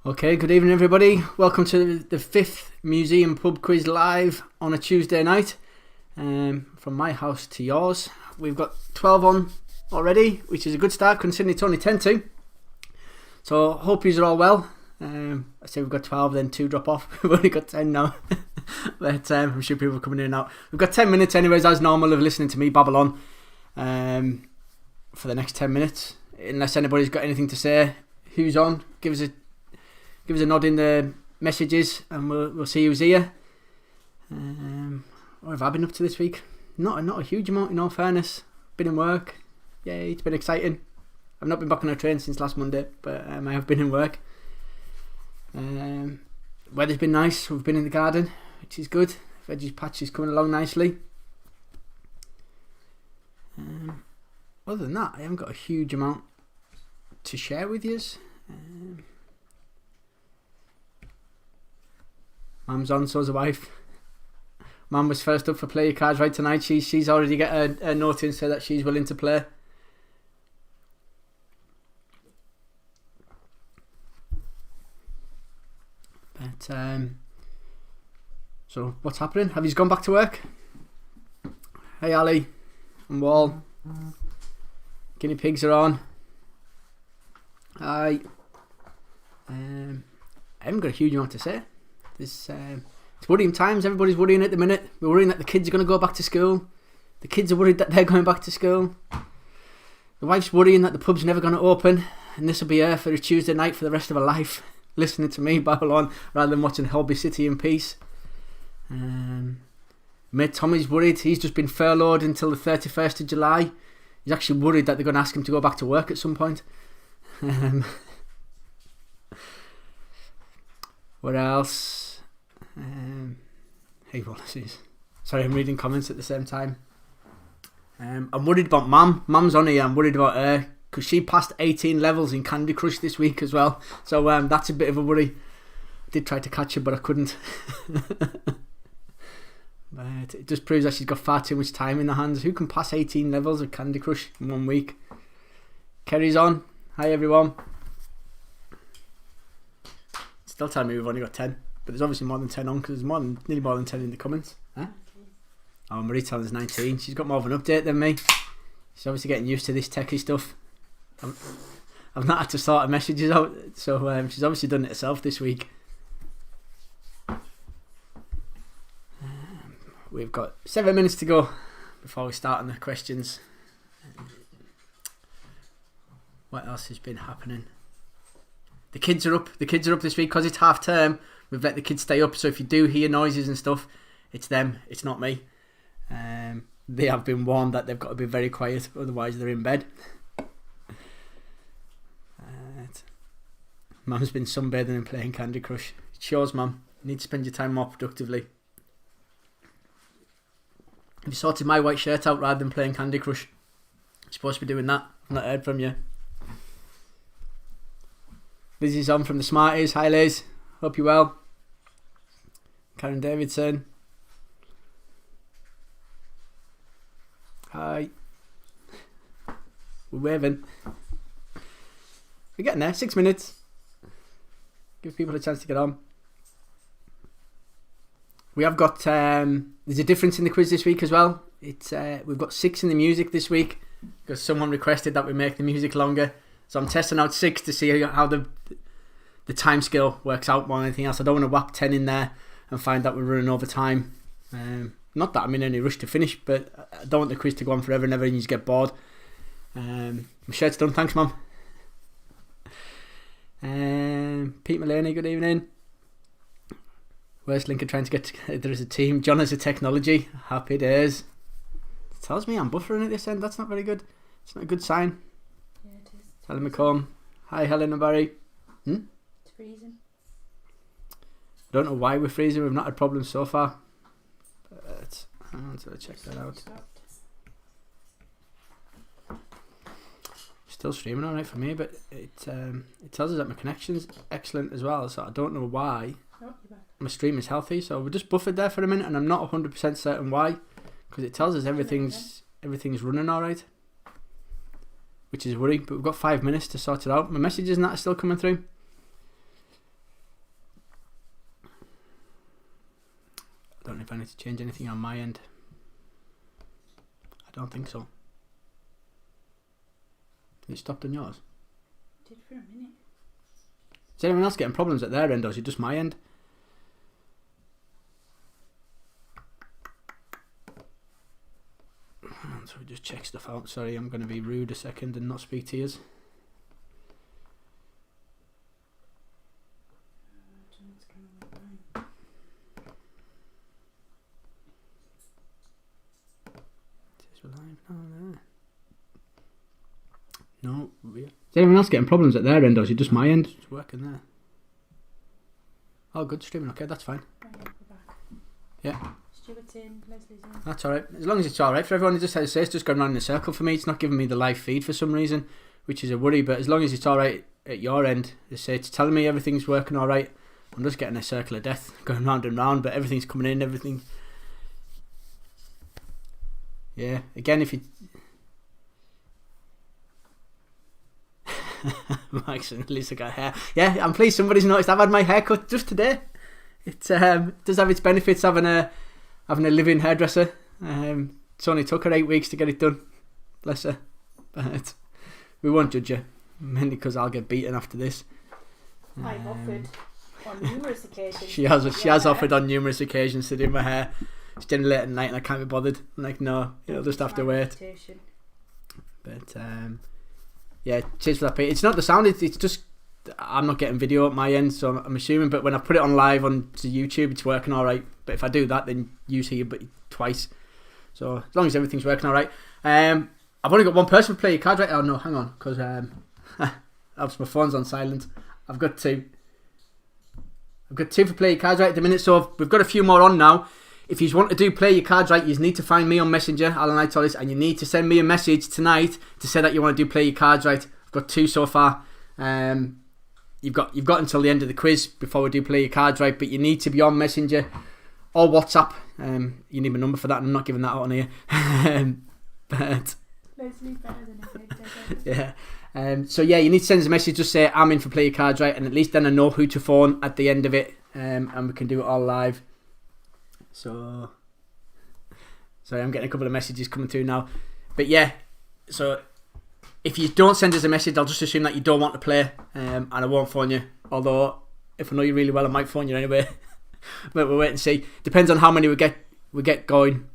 Okay, good evening everybody. Welcome to the 5th Museum Pub Quiz live on a Tuesday night. From my house to yours. We've got 12 on already, which is a good start considering it's only 10 to. So hope you're all well. I say we've got 12, then 2 drop off. We've only got 10 now. But I'm sure people are coming in and out. We've got 10 minutes anyways, as normal, of listening to me babble on for the next 10 minutes. Unless anybody's got anything to say, who's on, give us a nod in the messages and we'll see who's here. What have I been up to this week? Not a huge amount, in all fairness. Been in work. Yay, it's been exciting. I've not been back on a train since last Monday, but I have been in work. Weather's been nice. We've been in the garden, which is good. Veggie patch is coming along nicely. Other than that, I haven't got a huge amount to share with you. Mum's on, so's the wife. Mum was first up for Play Your Cards Right tonight. She's already got a note in, so that she's willing to play. But so what's happening? Have you gone back to work? Hey Ali and Wall. Guinea pigs are on. Hi. I haven't got a huge amount to say. It's worrying times. Everybody's worrying at the minute. We're worrying that the kids are going to go back to school. The kids are worried that they're going back to school. The wife's worrying that the pub's never going to open, and this will be her for a Tuesday night for the rest of her life, listening to me babble on rather than watching Holby City in peace. Mate Tommy's worried. He's just been furloughed until the 31st of July. He's actually worried that they're going to ask him to go back to work at some point. What else? Hey Wallaces. Sorry, I'm reading comments at the same time. I'm worried about Mum. Mum's on here. I'm worried about her because she passed 18 levels in Candy Crush this week as well. So that's a bit of a worry. I did try to catch her, but I couldn't. But it just proves that she's got far too much time in her hands. Who can pass 18 levels of Candy Crush in 1 week? Kerry's on. Hi everyone. Still telling me we've only got 10, but there's obviously more than 10 on because there's nearly more than 10 in the comments. Huh? Oh, Marie Talon's 19. She's got more of an update than me. She's obviously getting used to this techie stuff. I've not had to sort her messages out, so she's obviously done it herself this week. We've got 7 minutes to go before we start on the questions. What else has been happening? The kids are up. The kids are up this week because it's half term. We've let the kids stay up, so if you do hear noises and stuff, it's them. It's not me. They have been warned that they've got to be very quiet, otherwise they're in bed. Mum's been sunbathing and playing Candy Crush. It shows, Mum. You need to spend your time more productively. Have you sorted my white shirt out rather than playing Candy Crush? You're supposed to be doing that. I've not heard from you. Lizzie's on from the Smarties. Hi Liz. Hope you're well. Karen Davidson. Hi. We're waving. We're getting there. 6 minutes. Give people a chance to get on. We have got there's a difference in the quiz this week as well. It's we've got 6 in the music this week because someone requested that we make the music longer. So I'm testing out 6 to see how the time scale works out more than anything else. I don't want to whack 10 in there and find that we're running over time. Not that I'm in any rush to finish, but I don't want the quiz to go on forever and ever and you just get bored. My shirt's done. Thanks, Mum. Pete Mullaney, good evening. Where's Lincoln trying to get together as a team? John as a technology. Happy days. It tells me I'm buffering at this end. That's not very good. It's not a good sign. Yeah, it is. Helen McComb. Hi, Helen and Barry. It's freezing. I don't know why we're freezing. We've not had problems so far. But hang on until I check that out. Still streaming alright for me, but it tells us that my connection's excellent as well. So I don't know why. Oh, you're back. My stream is healthy, so we're just buffered there for a minute, and I'm not 100% certain why, because it tells us everything's running alright. which is a worry, but we've got 5 minutes to sort it out. My messages and that are still coming through. I don't know if I need to change anything on my end. I don't think so. It stopped on yours? Did for a minute. Is anyone else getting problems at their end, or is it just my end? So we just check stuff out. Sorry, I'm going to be rude a second and not speak to you. No, weird. Is anyone else getting problems at their end, or is it just my end? It's working there. Oh, good, streaming. Okay, that's fine. Right, we're back. Yeah. Stuart's in, Leslie's in. That's alright. As long as it's alright for everyone, it just has to say it's just going around in a circle for me. It's not giving me the live feed for some reason, which is a worry, but as long as it's alright at your end, as say it's telling me everything's working alright. I'm just getting a circle of death going round and round, but everything's coming in, everything. Yeah, again, if you Max and Lisa got hair. Yeah, I'm pleased somebody's noticed I've had my hair cut just today. It does have its benefits having a living hairdresser. It's only took her 8 weeks to get it done. Bless her. But we won't judge her, mainly because I'll get beaten after this. I've offered on numerous occasions. She has offered on numerous occasions to do my hair. It's getting late at night and I can't be bothered. I'm like, no, you'll just have to wait. But yeah, cheers for that, Pete. It's not the sound, it's just I'm not getting video at my end, so I'm assuming, but when I put it on live onto YouTube, it's working alright. But if I do that, then you see it twice. So as long as everything's working alright. I've only got one person to play your cards right. Oh no, hang on, because my phone's on silent. I've got two for play your cards right at the minute, so we've got a few more on now. If you want to do play your cards right, you need to find me on Messenger, Alan Knight Torres, and you need to send me a message tonight to say that you want to do play your cards right. I've got 2 so far. You've got until the end of the quiz before we do play your cards right, but you need to be on Messenger or WhatsApp. You need my number for that, and I'm not giving that out on here. But Leslie's better than a big yeah. So yeah, you need to send us a message. Just say I'm in for play your cards right, and at least then I know who to phone at the end of it, and we can do it all live. So sorry, I'm getting a couple of messages coming through now, but yeah. So if you don't send us a message, I'll just assume that you don't want to play, and I won't phone you. Although if I know you really well, I might phone you anyway. But we'll wait and see. Depends on how many we get going.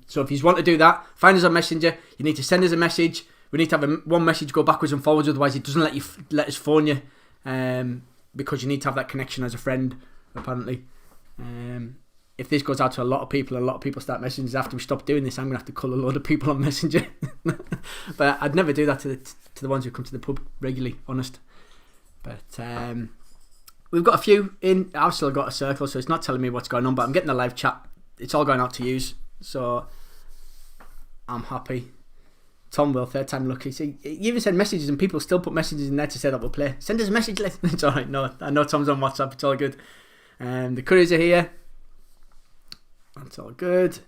So if you want to do that, find us on Messenger. You need to send us a message. We need to have one message go backwards and forwards, otherwise it doesn't let us phone you, because you need to have that connection as a friend, apparently. If this goes out to a lot of people and a lot of people start messaging after we stop doing this, I'm going to have to call a load of people on Messenger. But I'd never do that to the ones who come to the pub regularly, honest. But we've got a few in. I've still got a circle, so it's not telling me what's going on, but I'm getting a live chat. It's all going out to use, so I'm happy. Tom will, third time lucky. See, you even send messages and people still put messages in there to say that we'll play. Send us a message. It's alright. No, I know Tom's on WhatsApp. It's all good. The couriers are here. That's all good.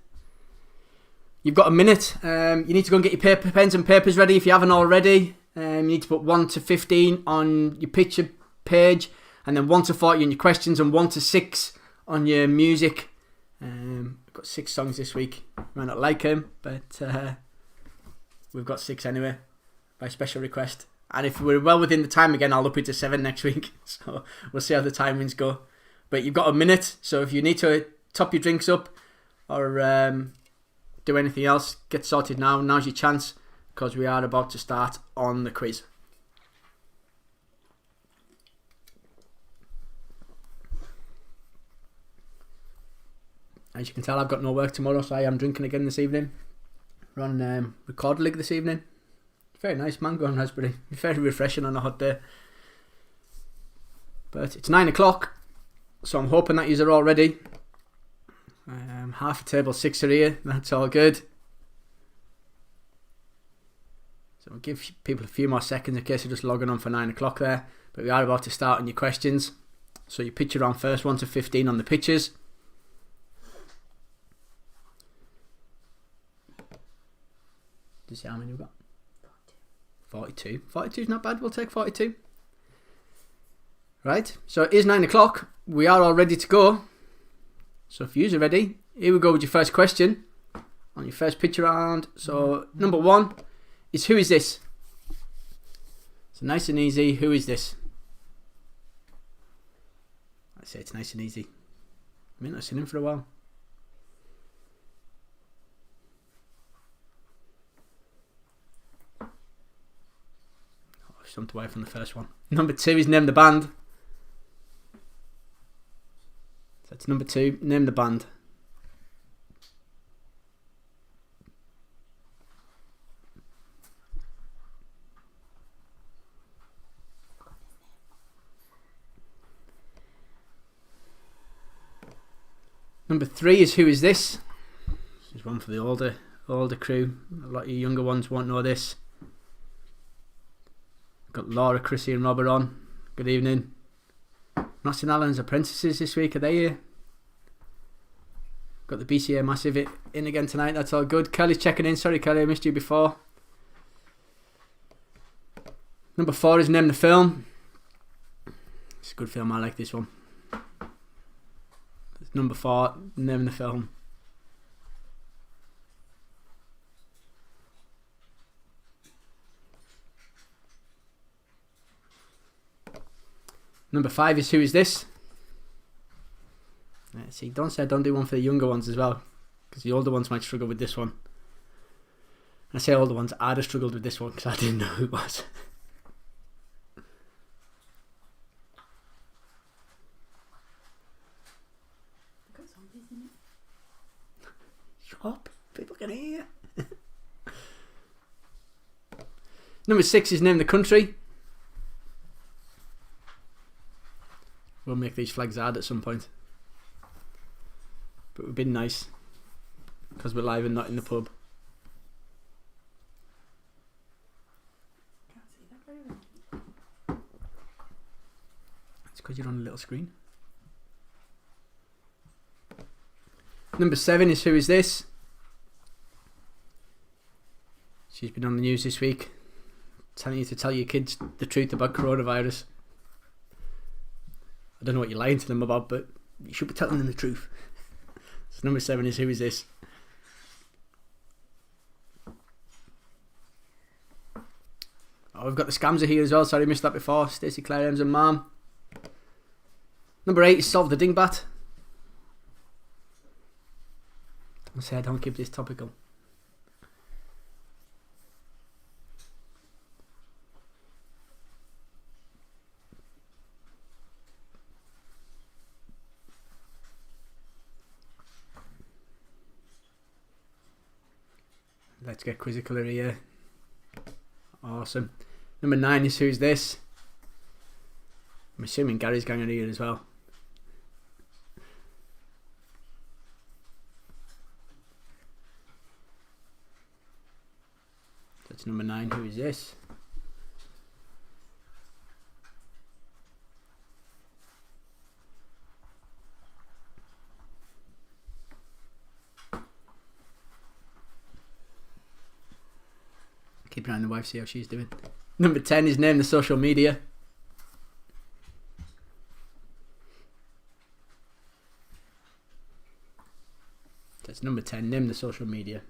You've got a minute. You need to go and get your pens and papers ready if you haven't already. You need to put 1 to 15 on your picture page, and then 1 to 40 on your questions, and 1 to 6 on your music. I've got 6 songs this week. You might not like them, but we've got 6 anyway, by special request. And if we're well within the time again, I'll up it to 7 next week. So we'll see how the timings go. But you've got a minute, so if you need to top your drinks up or do anything else, get sorted now. Now's your chance, because we are about to start on the quiz. As you can tell, I've got no work tomorrow, so I am drinking again this evening. We're on Record League this evening. Very nice mango and raspberry. Very refreshing on a hot day. But it's 9 o'clock, so I'm hoping that you are all ready. Half a table, 6 are here. That's all good. So we'll give people a few more seconds in case you're just logging on for 9 o'clock there. But we are about to start on your questions. So you picture on first, 1 to 15 on the pictures. Do you see how many we've got? 42. 42 is not bad. We'll take 42. Right, so it is 9 o'clock. We are all ready to go. So if you're ready, here we go with your first question on your first picture round. So number 1 is, who is this? So nice and easy. Who is this? I say it's nice and easy. I mean, I've seen him for a while. Jumped away from the first one. Number 2 is name the band. So that's number 2. Name the band. Number 3 is, who is this? This is one for the older crew. A lot of you younger ones won't know this. Got Laura, Chrissy and Robert on. Good evening. Notting Allen's apprentices this week, are they here? Got the BCA Massive in again tonight, that's all good. Kelly's checking in, sorry Kelly, I missed you before. Number 4 is name the film. It's a good film, I like this one. It's number 4, name the film. Number 5 is, who is this? See, don't do one for the younger ones as well, because the older ones might struggle with this one. And I say older ones, I'd have struggled with this one because I didn't know who it was. Got zombies in it. Shut up, people can hear you. Number 6 is name the country. We'll make these flags hard at some point. But we've been nice, because we're live and not in the pub. Can't see that very well. It's because you're on a little screen. Number 7 is, who is this? She's been on the news this week, telling you to tell your kids the truth about coronavirus. I don't know what you're lying to them about, but you should be telling them the truth. So number 7 is, who is this? Oh, we've got the scammer here as well. Sorry, missed that before. Stacey, Claire, Ems and Mom. Number 8 is solve the dingbat. Don't say I don't keep this topical. Let's get quizzical here. Awesome. Number 9 is, who's this? I'm assuming Gary's going on here as well. That's number 9. Who is this? Keep an eye on the wife, see how she's doing. Number 10 is name the social media. That's number 10, name the social media.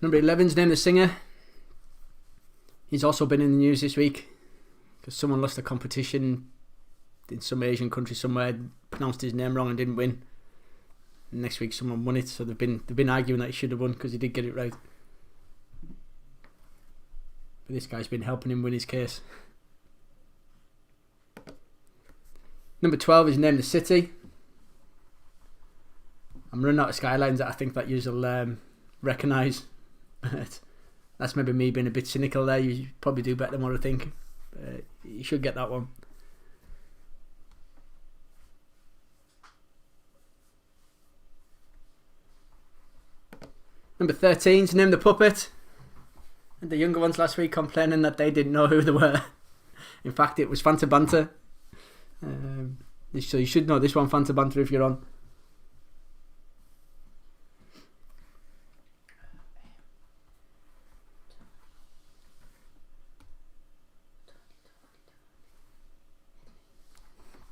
Number 11's name the singer. He's also been in the news this week because someone lost a competition in some Asian country somewhere, pronounced his name wrong and didn't win. And next week someone won it, so they've been arguing that he should have won because he did get it right. But this guy's been helping him win his case. Number 12 is name the city. I'm running out of skylines that I think that you'll recognise. That's maybe me being a bit cynical there. You probably do better than what I think. You should get that one. Number 13 is name the puppet. the younger ones last week complaining that they didn't know who they were. In fact, it was Fanta Banter. So you should know this one, Fanta Banter, if you're on.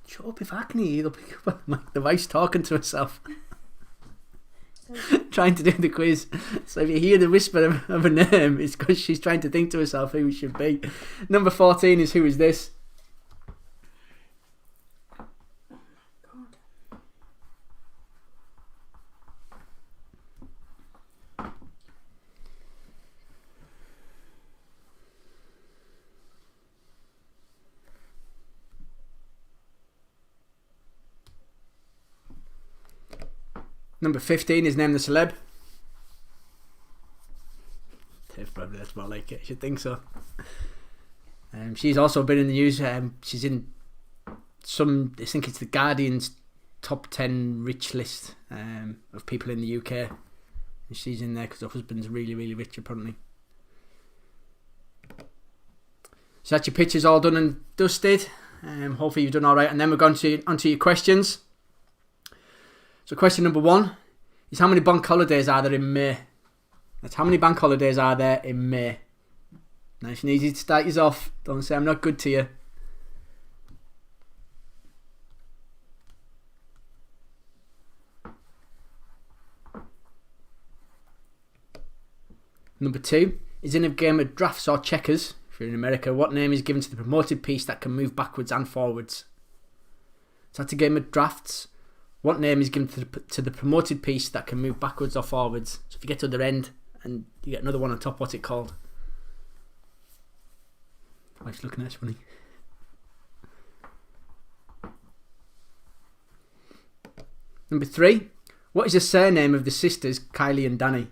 Shut up, if I can hear you, they'll pick up on the voice talking to herself. Trying to do the quiz. So if you hear the whisper of a name, it's because she's trying to think to herself who it should be. Number 14 is Who Is This? Number 15 is Name the Celeb. Probably that's more like it. I should think so. She's also been in the news. She's in some, I think it's the Guardian's top 10 rich list of people in the UK. And she's in there because her husband's really, really rich apparently. So that's your pictures all done and dusted. Hopefully you've done alright. And then we're going onto your questions. So question number 1 is how many bank holidays are there in May? That's how many bank holidays are there in May. Nice and easy to start you off. Don't say I'm not good to you. Number 2 is in a game of drafts or checkers. If you're in America, what name is given to the promoted piece that can move backwards and forwards? So that's a game of drafts. What name is given to the promoted piece that can move backwards or forwards? So if you get to the other end and you get another one on top, what's it called? Oh, he's looking at us funny. Number 3. What is the surname of the sisters Kylie and Danny?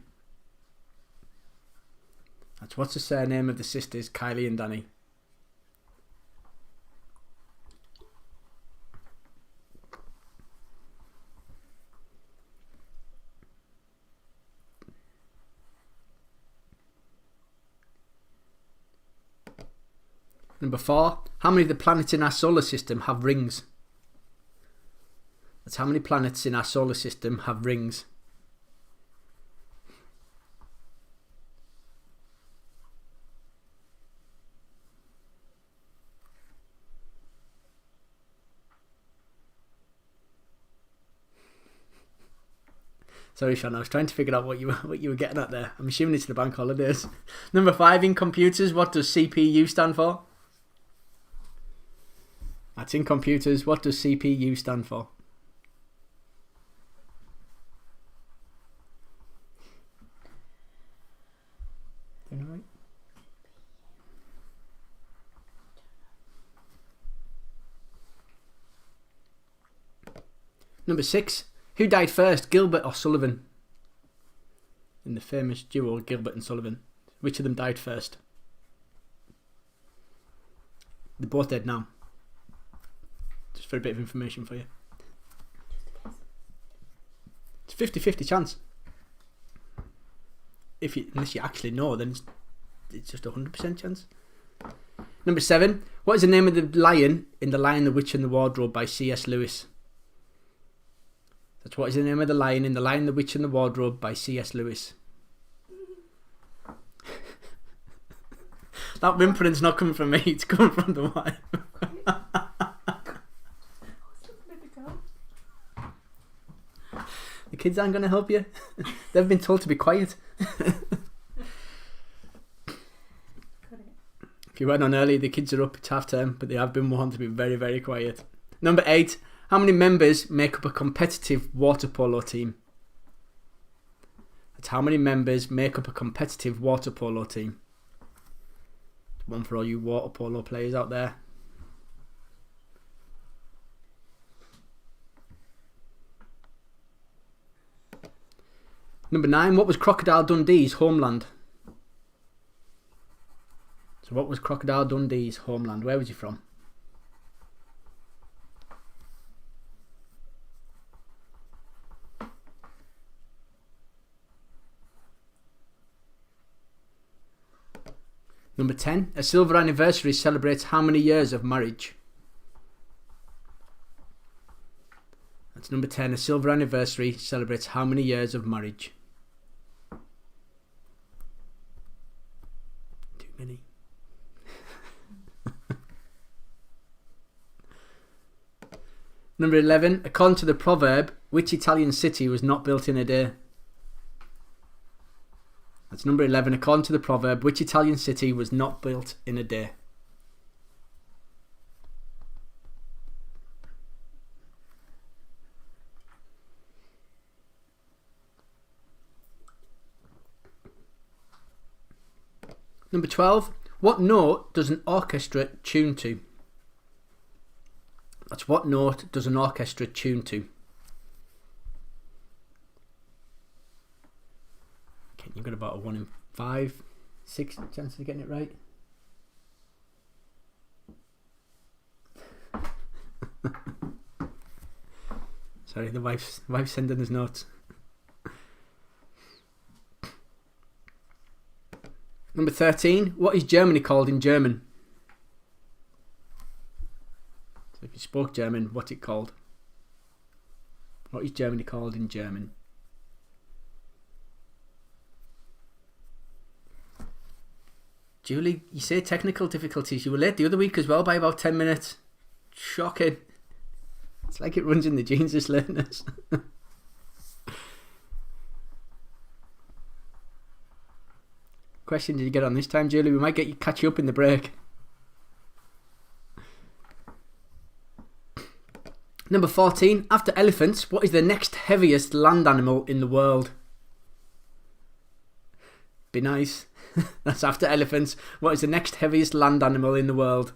What's the surname of the sisters Kylie and Danny? Number 4. How many of the planets in our solar system have rings? That's how many planets in our solar system have rings. Sorry, Sean, I was trying to figure out what you were getting at there. I'm assuming it's the bank holidays. Number 5, in computers, what does CPU stand for? That's in computers. What does CPU stand for? Right. Number 6. Who died first, Gilbert or Sullivan? In the famous duo Gilbert and Sullivan. Which of them died first? They're both dead now. Just for a bit of information for you. It's a 50-50 chance. Unless you actually know, then it's just a 100% chance. Number 7. What is the name of the lion in The Lion, the Witch and the Wardrobe by C.S. Lewis? That's what is the name of the lion in The Lion, the Witch and the Wardrobe by C.S. Lewis. That whimpering's not coming from me, it's coming from the wife. The kids aren't going to help you. They've been told to be quiet. If you went on early, the kids are up, it's half term, but they have been warned to be very, very quiet. Number 8. How many members make up a competitive water polo team? That's how many members make up a competitive water polo team. One for all you water polo players out there. Number 9. What was Crocodile Dundee's homeland? So what was Crocodile Dundee's homeland? Where was he from? Number 10. A silver anniversary celebrates how many years of marriage? That's number 10. A silver anniversary celebrates how many years of marriage? Too many. Number 11. According to the proverb, which Italian city was not built in a day? That's number 11. According to the proverb, which Italian city was not built in a day? Number 12. What note does an orchestra tune to? That's what note does an orchestra tune to? Okay, you've got about a 1 in 5, 6 chance of getting it right. Sorry, the wife's sending us notes. Number 13. What is Germany called in German? So if you spoke German, what's it called? What is Germany called in German? Julie, you say technical difficulties. You were late the other week as well by about 10 minutes. Shocking. It's like it runs in the genes, this lateness. Question did you get on this time, Julie? We might catch you up in the break. Number 14. After elephants, what is the next heaviest land animal in the world? Be nice. That's after elephants. What is the next heaviest land animal in the world?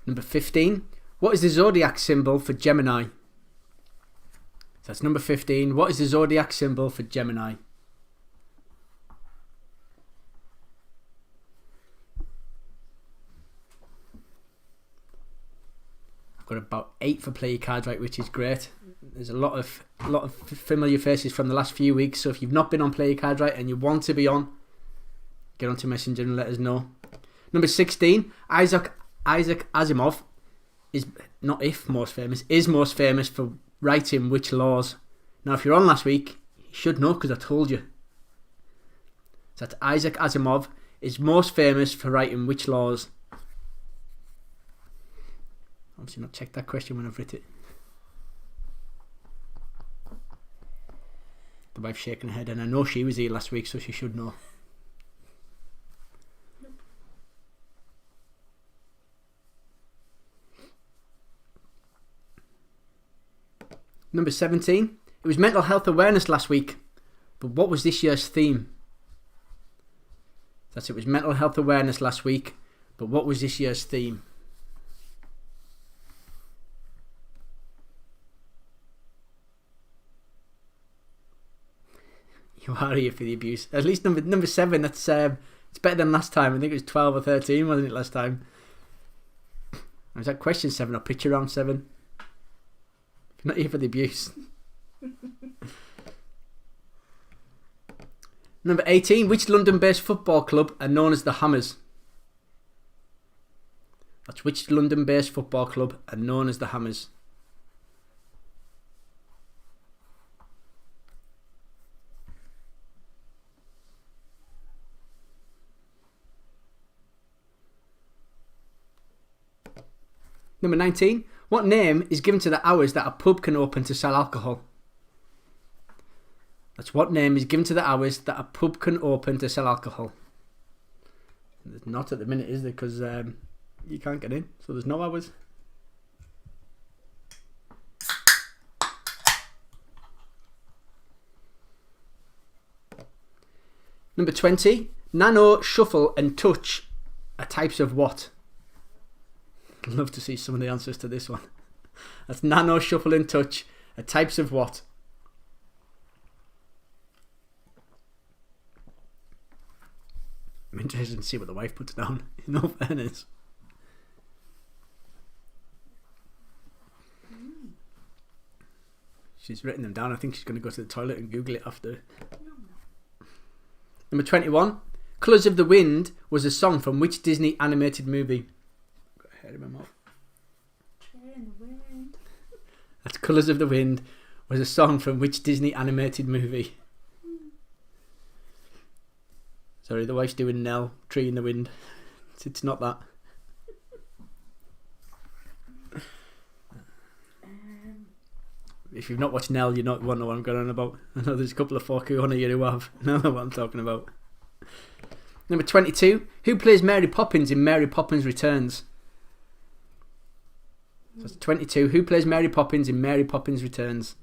Number 15. What is the zodiac symbol for Gemini? That's number 15. What is the zodiac symbol for Gemini? I've got about 8 for play your cards right, which is great. There's a lot of familiar faces from the last few weeks, so if you've not been on play your cards right and you want to be on, get onto Messenger and let us know. Number 16. Isaac Asimov is most famous for writing which laws? Now, if you're on last week, you should know because I told you. So that Isaac Asimov is most famous for writing which laws? Obviously not checked that question when I've written it. The wife's shaking her head, and I know she was here last week, so she should know. Number 17. It was Mental Health Awareness last week, but what was this year's theme? It was Mental Health Awareness last week, but what was this year's theme? You are here for the abuse. At least number 7. That's it's better than last time. I think it was 12 or 13, wasn't it, last time? Was that question 7 or picture round 7? You're not here for the abuse. Number 18. Which London-based football club are known as the Hammers? That's which London-based football club are known as the Hammers. Number 19. What name is given to the hours that a pub can open to sell alcohol? That's what name is given to the hours that a pub can open to sell alcohol. There's not at the minute, is there? Because you can't get in, so there's no hours. Number 20. Nano, shuffle and touch are types of what? I'd love to see some of the answers to this one. That's nano, shuffle and touch are types of what? I'm interested to see what the wife puts down. In all fairness. She's written them down. I think she's going to go to the toilet and Google it after. Number 21. Colours of the Wind was a song from which Disney animated movie? Got a hair in my mouth. That's Colours of the Wind was a song from which Disney animated movie? Sorry, the wife's doing Nell, Tree in the Wind. It's not that. If you've not watched Nell, you won't know what I'm going on about. I know there's a couple of folk on here who have. I know what I'm talking about. Number 22. Who plays Mary Poppins in Mary Poppins Returns? So that's 22. Who plays Mary Poppins in Mary Poppins Returns?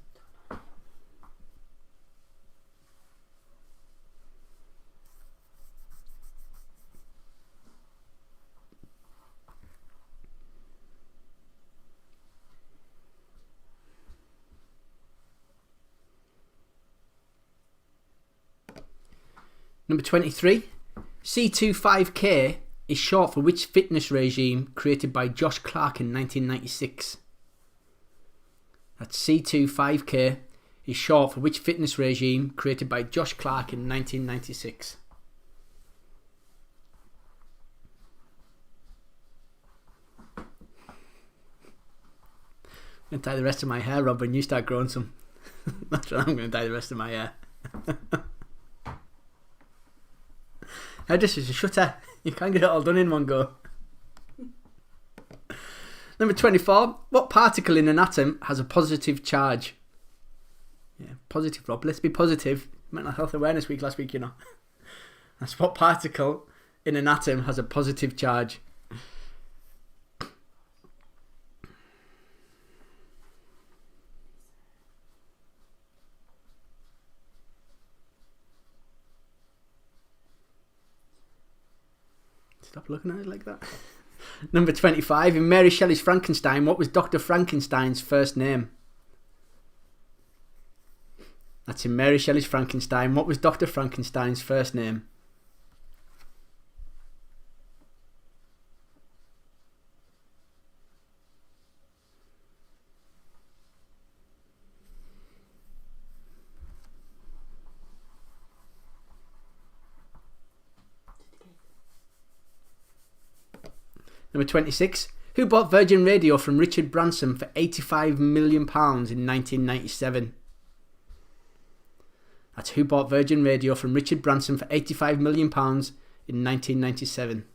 Number 23. C25K is short for which fitness regime created by Josh Clark in 1996? That's C25K is short for which fitness regime created by Josh Clark in 1996? I'm going to dye the rest of my hair, Rob, when you start growing some. That's what I'm going to dye the rest of my hair. This is a shutter. You can't get it all done in one go. Number 24. What particle in an atom has a positive charge? Yeah, positive, Rob. Let's be positive. Mental Health Awareness Week last week, you know. That's what particle in an atom has a positive charge. Stop looking at it like that. Number 25. In Mary Shelley's Frankenstein, what was Dr. Frankenstein's first name? That's in Mary Shelley's Frankenstein. What was Dr. Frankenstein's first name? Number 26. Who bought Virgin Radio from Richard Branson for £85 million in 1997? That's who bought Virgin Radio from Richard Branson for £85 million in 1997.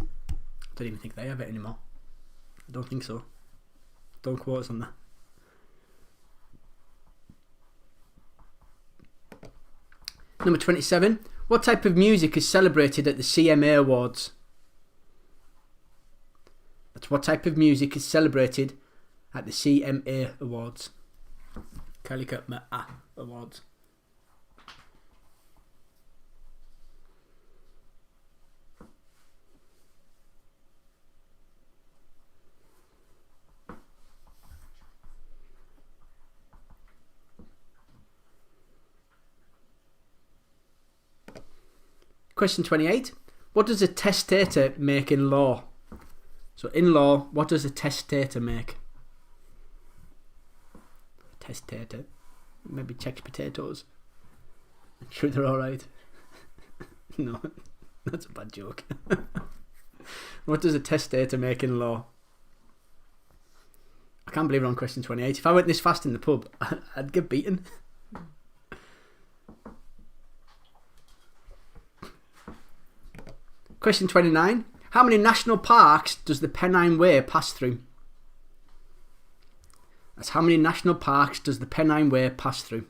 I don't even think they have it anymore. I don't think so. Don't quote us on that. Number 27. What type of music is celebrated at the CMA Awards? That's what type of music is celebrated at the CMA Awards. Calicut Awards. Question 28. What does a testator make in law? So in law, what does a testator make? Testator. Maybe checked potatoes. I'm sure they're alright. No, that's a bad joke. What does a testator make in law? I can't believe we're on question 28. If I went this fast in the pub, I'd get beaten. Question 29. How many national parks does the Pennine Way pass through? That's how many national parks does the Pennine Way pass through?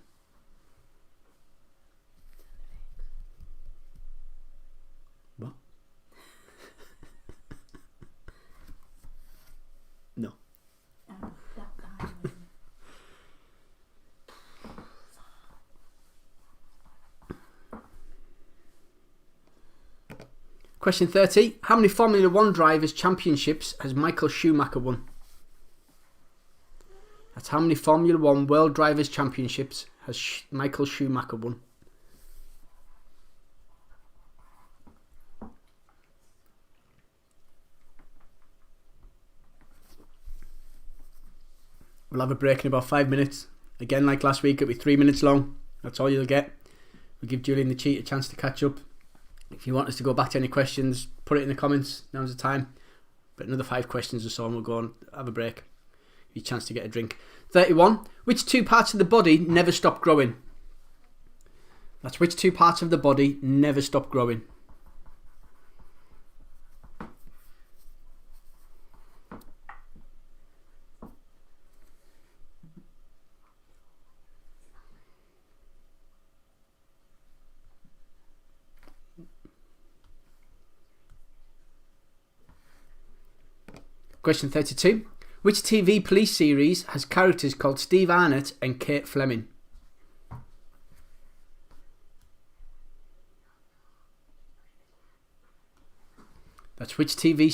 What? No. Question 30. How many Formula 1 drivers' championships has Michael Schumacher won? That's how many Formula 1 World Drivers' Championships has Michael Schumacher won? We'll have a break in about 5 minutes. Again, like last week, it'll be 3 minutes long. That's all you'll get. We'll give Julie and the Cheat a chance to catch up. If you want us to go back to any questions, put it in the comments. Now's the time. But another 5 questions or so and we'll go on, have a break. Give you a chance to get a drink. 31. Which 2 parts of the body never stop growing? That's which 2 parts of the body never stop growing. Question 32. Which TV police series has characters called Steve Arnott and Kate Fleming? That's which TV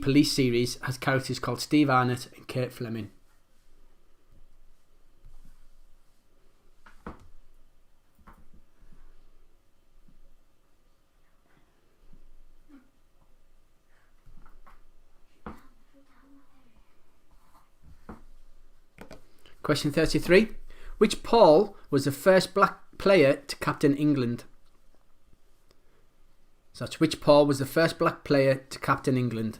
police series has characters called Steve Arnott and Kate Fleming? Question 33. Which Paul was the first black player to captain England? So that's which Paul was the first black player to captain England?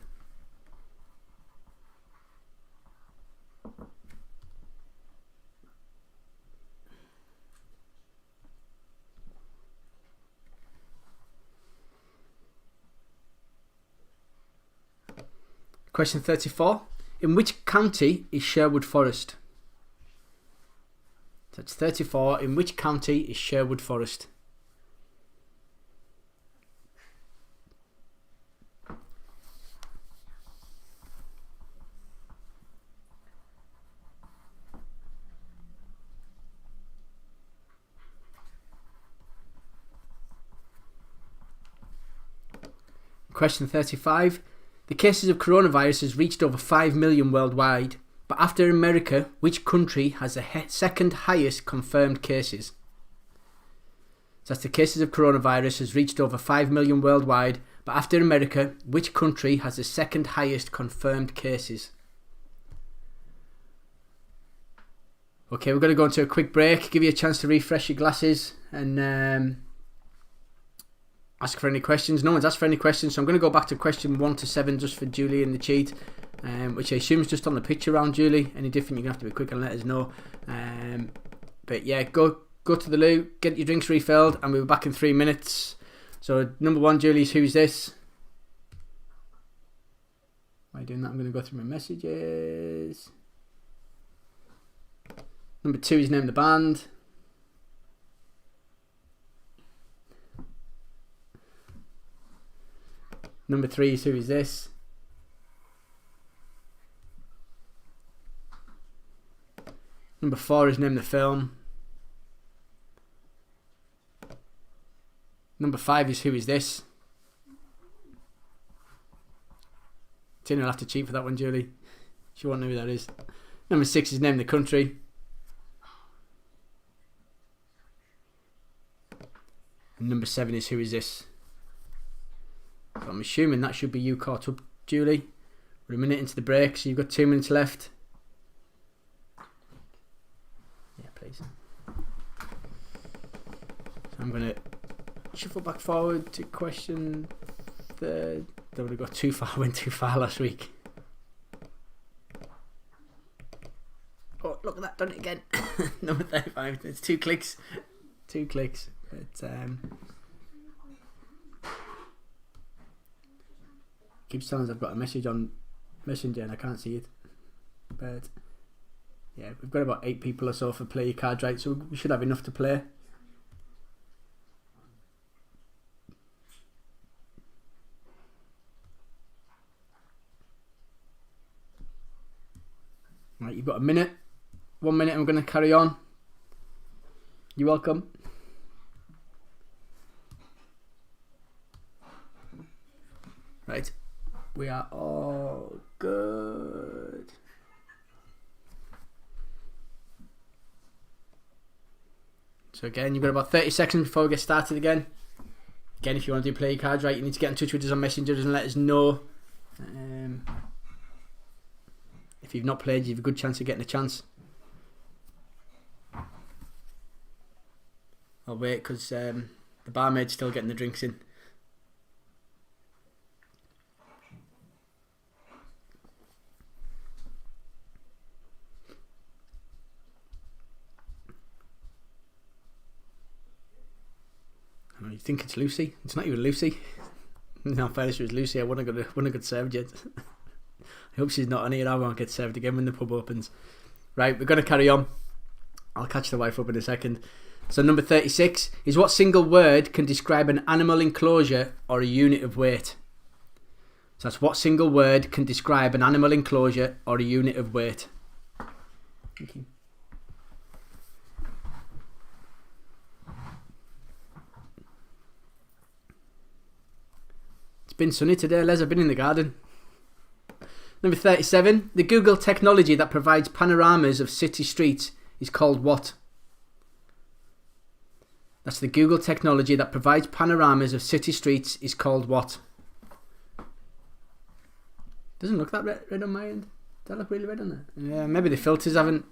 Question 34. In which county is Sherwood Forest? That's 34. In which county is Sherwood Forest? Question 35. The cases of coronavirus has reached over 5 million worldwide. But after America, which country has the second highest confirmed cases? So that's the cases of coronavirus has reached over 5 million worldwide. But after America, which country has the second highest confirmed cases? Okay, we're going to go into a quick break. Give you a chance to refresh your glasses and ask for any questions. No one's asked for any questions, so I'm going to go back to question 1 to 7 just for Julie and the Cheat. Which I assume is just on the picture round, Julie. Any different, you're going to have to be quick and let us know. But yeah, go to the loo, get your drinks refilled, and we'll be back in 3 minutes. So number 1, Julie's Who's This? Why are you doing that? I'm going to go through my messages. Number 2 is Name the Band. Number 3 is Who Is This? Number 4 is Name the Film. Number 5 is Who Is This? Tina will have to cheat for that one, Julie. She won't know who that is. Number 6 is Name the Country. And number 7 is Who Is This? So I'm assuming that should be you caught up, Julie. We're a minute into the break, so you've got 2 minutes left. Yeah, please. So I'm going to shuffle back forward to question the... They would have got too far, went too far last week. Oh, look at that, done it again. Number 35, it's 2 clicks. 2 clicks. But, keeps telling us I've got a message on Messenger and I can't see it. But, yeah, we've got about 8 people or so for Play Your Cards Right, so we should have enough to play. Right, you've got a minute. 1 minute, I'm going to carry on. You're welcome. Right, we are all good. So again, you've got about 30 seconds before we get started again. Again, if you want to do play your cards right, you need to get in touch with us on Messenger and let us know. If you've not played, you have a good chance of getting a chance. I'll wait because the barmaid's still getting the drinks in. You think it's Lucy? It's not even Lucy. No, fairness, it was Lucy. I wouldn't have got served yet. I hope she's not on here. I won't get served again when the pub opens. Right, we're going to carry on. I'll catch the wife up in a second. So number 36 is what single word can describe an animal enclosure or a unit of weight? So that's what single word can describe an animal enclosure or a unit of weight? Thank you. Been sunny today, Les. I've been in the garden. Number 37. The Google technology that provides panoramas of city streets is called what? That's the Google technology that provides panoramas of city streets is called what? Doesn't look that red on my end. Does that look really red on there? Yeah, maybe the filters haven't...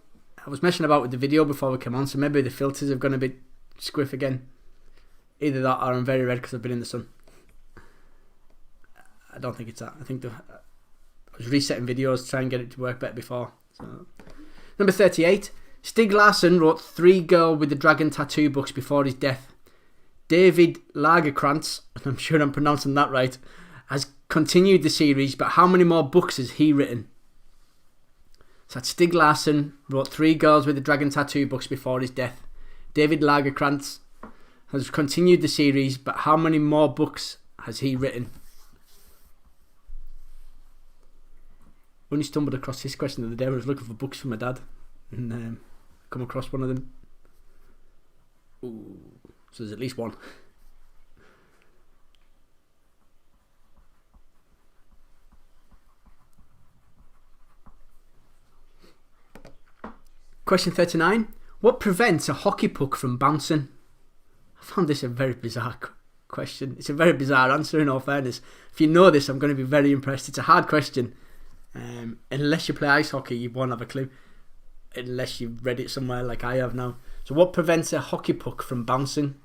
I was messing about with the video before we came on, so maybe the filters have gone a bit squiff again. Either that or I'm very red because I've been in the sun. I don't think it's that. I think I was resetting videos to try and get it to work better before. So. Number 38. Stieg Larsson wrote 3 Girl with the Dragon Tattoo books before his death. David Lagerkrantz, and I'm sure I'm pronouncing that right, has continued the series, but how many more books has he written? So that's Stieg Larsson wrote 3 Girls with the Dragon Tattoo books before his death. David Lagerkrantz has continued the series, but how many more books has he written? Only stumbled across this question the other day when I was looking for books for my dad and come across one of them. Ooh, so there's at least one. Question 39. What prevents a hockey puck from bouncing? I found this a very bizarre question. It's a very bizarre answer in all fairness. If you know this, I'm going to be very impressed. It's a hard question. Unless you play ice hockey, you won't have a clue. Unless you've read it somewhere like I have now. So what prevents a hockey puck from bouncing?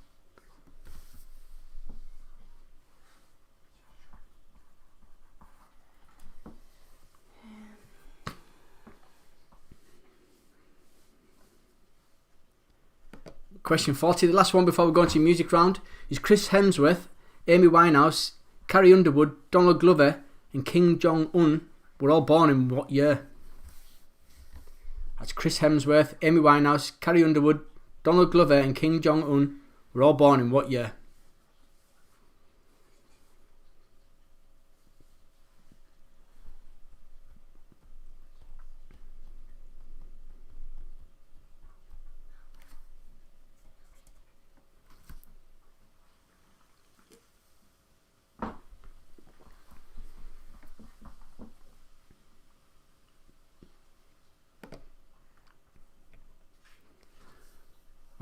Question 40, the last one before we go into music round, is Chris Hemsworth, Amy Winehouse, Carrie Underwood, Donald Glover and Kim Jong-un were all born in what year? That's Chris Hemsworth, Amy Winehouse, Carrie Underwood, Donald Glover and Kim Jong-un were all born in what year?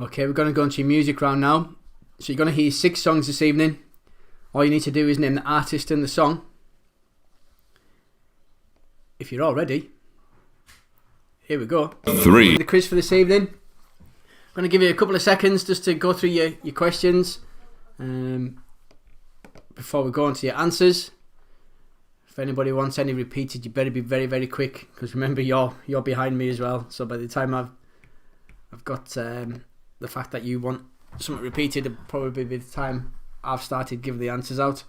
Okay, we're going to go into your music round now. So you're going to hear 6 songs this evening. All you need to do is name the artist and the song. If you're all ready, here we go. 3. The quiz for this evening. I'm going to give you a couple of seconds just to go through your questions before we go into your answers. If anybody wants any repeated, you better be very, very quick, because remember you're behind me as well. So by the time I've got the fact that you want something repeated, it'll probably be the time I've started giving the answers out.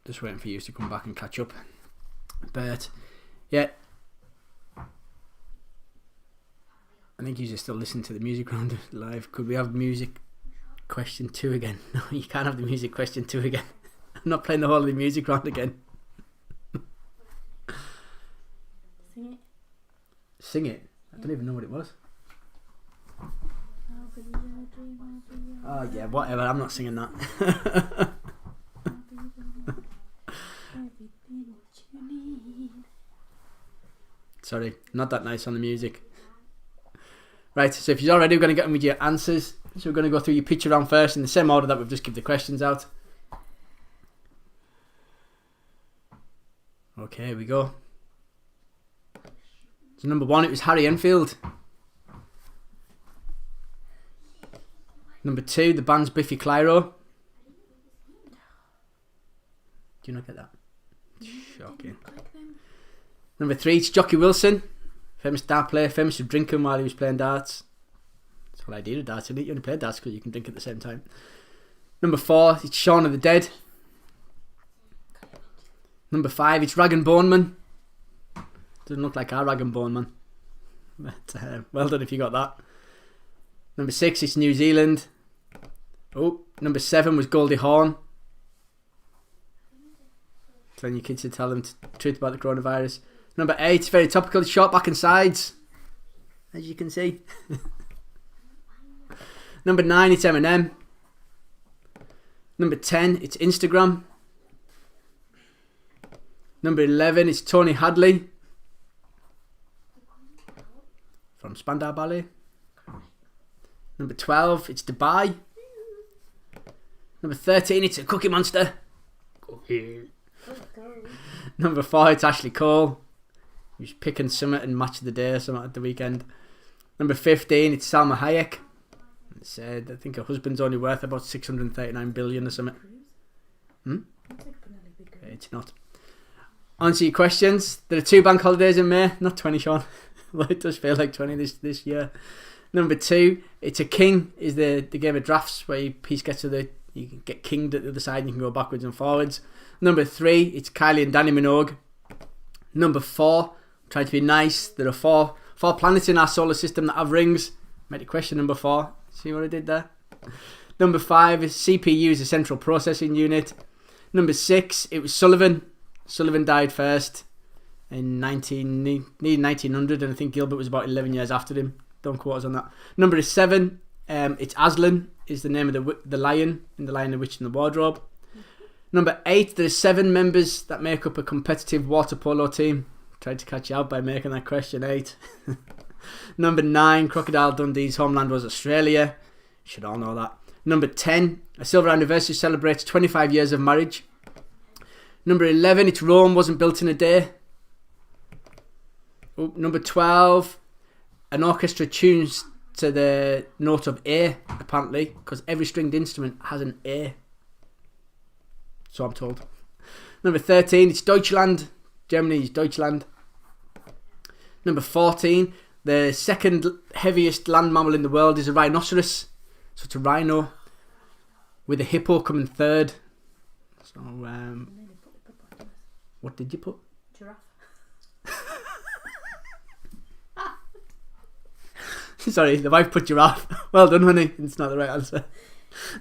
Just waiting for you to come back and catch up. But yeah, I think you're still listening to the music round live. Could we have music question 2 again? No, you can't have the music question 2 again. I'm not playing the whole of the music round again. Sing it. Sing it? I don't even know what it was. Oh yeah, whatever, I'm not singing that. Sorry, not that nice on the music. Right, so if you're all ready, we're going to get on with your answers. So we're going to go through your picture round first in the same order that we've just given the questions out. Okay, here we go. So number 1, it was Harry Enfield. Number 2, the band's Biffy Clyro. Do you not get that? Shocking. Number 3, it's Jockey Wilson. Famous dart player, famous for drinking while he was playing darts. That's the whole idea of darts, isn't it? You only play darts because you can drink at the same time. Number 4, it's Shaun of the Dead. Number 5, it's Rag and Bone Man. Doesn't look like our Rag and Bone Man. But, well done if you got that. Number 6, it's New Zealand. Oh, number 7 was Goldie Hawn. Telling your kids to tell them the truth about the coronavirus. Number 8, very topical, it's Short Back and Sides. As you can see. Number 9, it's Eminem. Number 10, it's Instagram. Number 11, it's Tony Hadley. From Spandau Ballet. Number 12, it's Dubai. Number 13, it's a Cookie Monster. Number 4, it's Ashley Cole. He was picking Summit and Match of the Day or something at the weekend. Number 15, it's Salma Hayek. It said, I think her husband's only worth about 639 billion or something. It's not. On to your questions. There are 2 bank holidays in May, not 20, Sean. Well, it does feel like 20 this year. Number 2, it's a king, is the game of drafts where you gets to you can get kinged at the other side and you can go backwards and forwards. Number 3, it's Kylie and Danny Minogue. Number 4, try to be nice. There are four planets in our solar system that have rings. Made it question number 4. See what I did there? Number 5 is CPU is a central processing unit. Number 6, it was Sullivan. Sullivan died first in 1900, and I think Gilbert was about 11 years after him. Don't quote us on that. Number 7, it's Aslan, is the name of the lion in The Lion, the Witch and the Wardrobe. Number 8, there's 7 members that make up a competitive water polo team. Tried to catch you out by making that question 8. Number 9, Crocodile Dundee's homeland was Australia. You should all know that. Number 10, a silver anniversary celebrates 25 years of marriage. Number 11, it's Rome wasn't built in a day. Oh, number 12, an orchestra tunes to the note of A, apparently, because every stringed instrument has an A. So I'm told. Number 13, it's Deutschland. Germany is Deutschland. Number 14, the second heaviest land mammal in the world is a rhinoceros. So it's a rhino with a hippo coming third. So, what did you put? Giraffe. Sorry, the wife put giraffe. Well done, honey. It's not the right answer.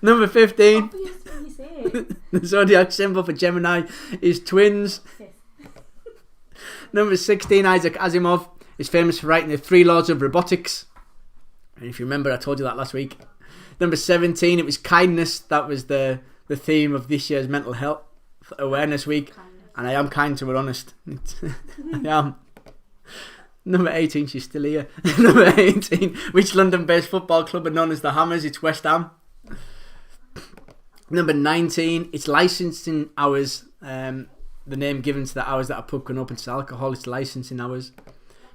Number 15. Obviously, you say. The zodiac symbol for Gemini is twins. Yes. Number 16, Isaac Asimov is famous for writing the 3 laws of robotics. And if you remember, I told you that last week. Number 17, it was kindness. That was the theme of this year's Mental Health Awareness Week. Kindness. And I am kind to her, honest. I am. Number 18, she's still here. Number 18, which London-based football club are known as the Hammers? It's West Ham. Number 19, it's licensing hours. The name given to the hours that a pub can open to alcohol. It's licensing hours.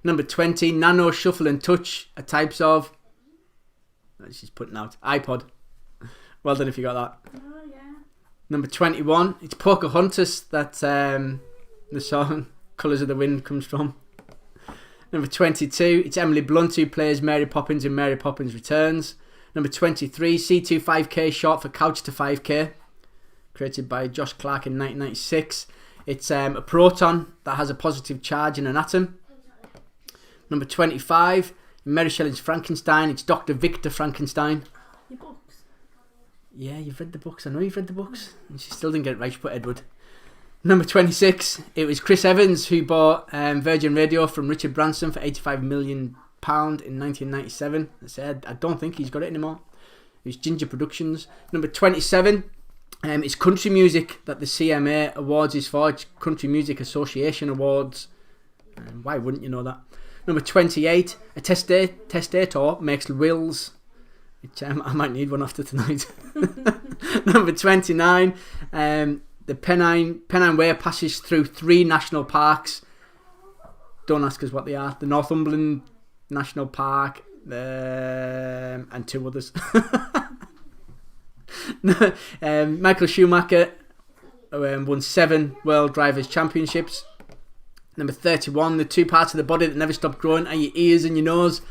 Number 20, Nano, Shuffle and Touch are types of... She's putting out iPod. Well done if you got that. Oh, yeah. Number 21, it's Pocahontas that the song Colours of the Wind comes from. Number 22, it's Emily Blunt who plays Mary Poppins in Mary Poppins Returns. Number 23, C25K, short for Couch to 5K, created by Josh Clark in 1996. It's a proton that has a positive charge in an atom. Number 25, in Mary Shelley's Frankenstein, it's Dr. Victor Frankenstein. Your books. Yeah, you've read the books. I know you've read the books. And she still didn't get it right. She put Edward. Number 26, it was Chris Evans who bought Virgin Radio from Richard Branson for £85 million in 1997. I said, I don't think he's got it anymore. It was Ginger Productions. Number 27, it's country music that the CMA Awards is for. It's Country Music Association Awards. Why wouldn't you know that? Number 28, a testator makes wills. Which I might need one after tonight. Number 29, the Pennine Way passes through 3 national parks. Don't ask us what they are. The Northumberland National Park and 2 others. Michael Schumacher won 7 World Drivers' Championships. Number 31, the 2 parts of the body that never stop growing are your ears and your nose.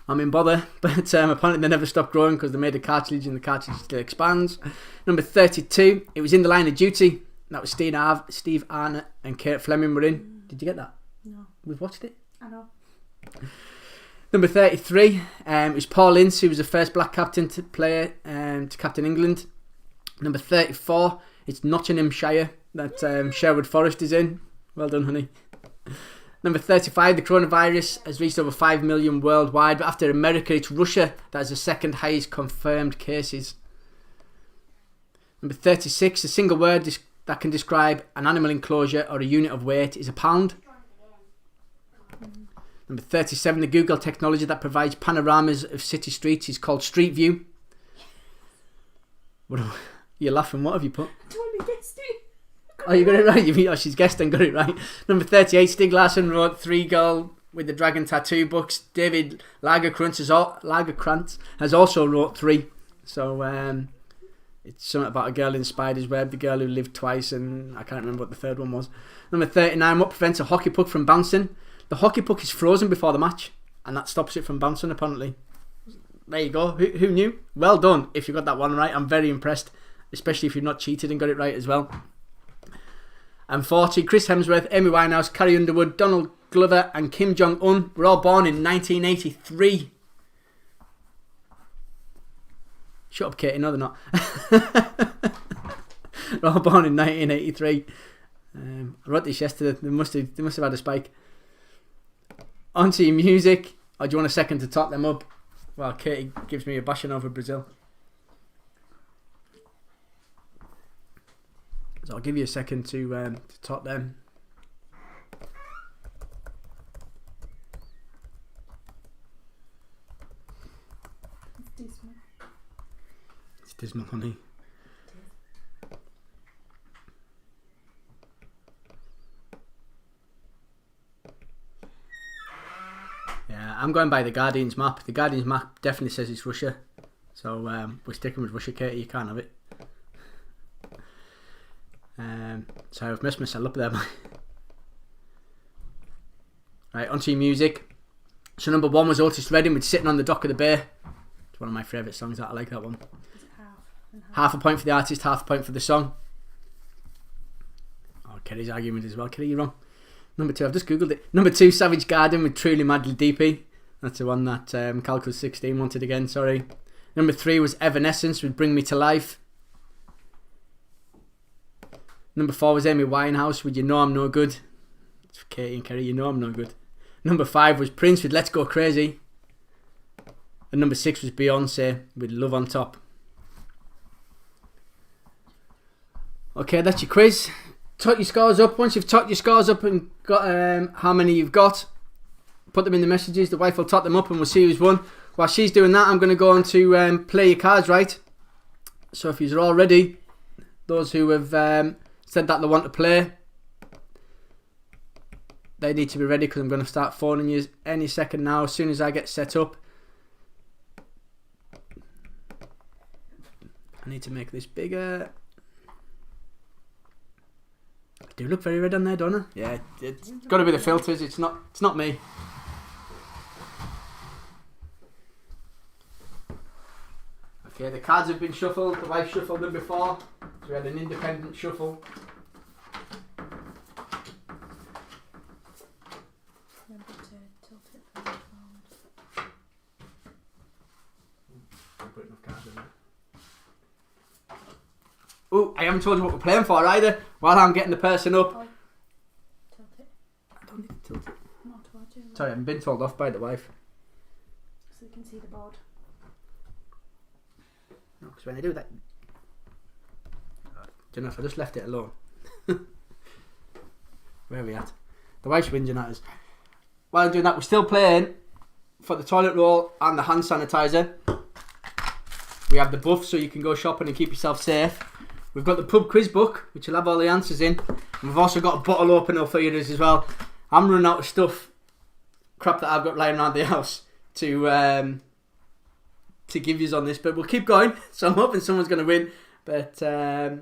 I'm in bother, but apparently they never stop growing because they made a cartilage and the cartilage still expands. Number 32, it was in the Line of Duty. That was Steve Arnott and Kurt Fleming were in. Did you get that? No. We've watched it. I know. Number 33, it was Paul Ince, who was the first black captain to play to captain England. Number 34, it's Nottinghamshire that Sherwood Forest is in. Well done, honey. Number 35, the coronavirus has reached over 5 million worldwide, but after America, it's Russia that has the second highest confirmed cases. Number 36, a single word that can describe an animal enclosure or a unit of weight is a pound. Number 37, the Google technology that provides panoramas of city streets is called Street View. You're laughing, what have you put? I totally guessed it. Oh, you got it right. She's guessed and got it right. Number 38, Stieg Larsson wrote 3 Girl with the Dragon Tattoo books. David Lagerkrantz has also wrote 3. So it's something about a girl in Spider's Web, the girl who lived twice, and I can't remember what the third one was. Number 39, what prevents a hockey puck from bouncing? The hockey puck is frozen before the match, and that stops it from bouncing, apparently. There you go. Who knew? Well done if you got that one right. I'm very impressed, especially if you've not cheated and got it right as well. And 40, Chris Hemsworth, Amy Winehouse, Carrie Underwood, Donald Glover and Kim Jong-un were all born in 1983. Shut up, Katie. No, they're not. They're all born in 1983. I wrote this yesterday. They must have had a spike. On to your music. Or do you want a second to top them up? Well, Katie gives me a bashing over Brazil. So I'll give you a second to top them. It's dismal. It's dismal, honey. Yeah, I'm going by the Guardian's map. The Guardian's map definitely says it's Russia. So we're sticking with Russia, Katie. You can't have it. So I've messed myself up there. Right, onto your music. So number 1 was Otis Redding with Sitting on the Dock of the Bay. It's one of my favourite songs. I like that one. Is it half and half? Half a point for the artist, half a point for the song. Oh, Kerry's argument as well. Kerry, you're wrong. Number 2, I've just googled it. Number 2, Savage Garden with Truly Madly DP. That's the one that Calcus 16 wanted again, sorry. Number 3 was Evanescence with Bring Me to Life. Number 4 was Amy Winehouse with You Know I'm No Good. It's for Katie and Kerry, You Know I'm No Good. Number 5 was Prince with Let's Go Crazy. And number 6 was Beyonce with Love on Top. Okay, that's your quiz. Tot your scores up. Once you've tot your scores up and got how many you've got, put them in the messages. The wife will tot them up and we'll see who's won. While she's doing that, I'm going to go on to play your cards, right? So if you're all ready, those who have said that they want to play, they need to be ready because I'm going to start phoning you any second now as soon as I get set up. I need to make this bigger. I do look very red on there, don't I? Yeah, it's got to be the filters. It's not me. Okay, the cards have been shuffled. The wife shuffled them before, so we had an independent shuffle. Remember to tilt it from around. Put enough cards in there. Oh, I haven't told you what we're playing for either. While I'm getting the person up. Oh. Tilt it. I don't need to tilt it. Not towards you. Sorry, I've been told off by the wife. So you can see the board. No, because when I do that, don't know if I just left it alone. Where are we at? The wife's whinging at us. While I'm doing that, we're still playing for the toilet roll and the hand sanitizer. We have the buff so you can go shopping and keep yourself safe. We've got the pub quiz book, which will have all the answers in. And we've also got a bottle opener for you as well. I'm running out of stuff, crap that I've got lying around the house to give yous on this, but we'll keep going. So I'm hoping someone's going to win. But oh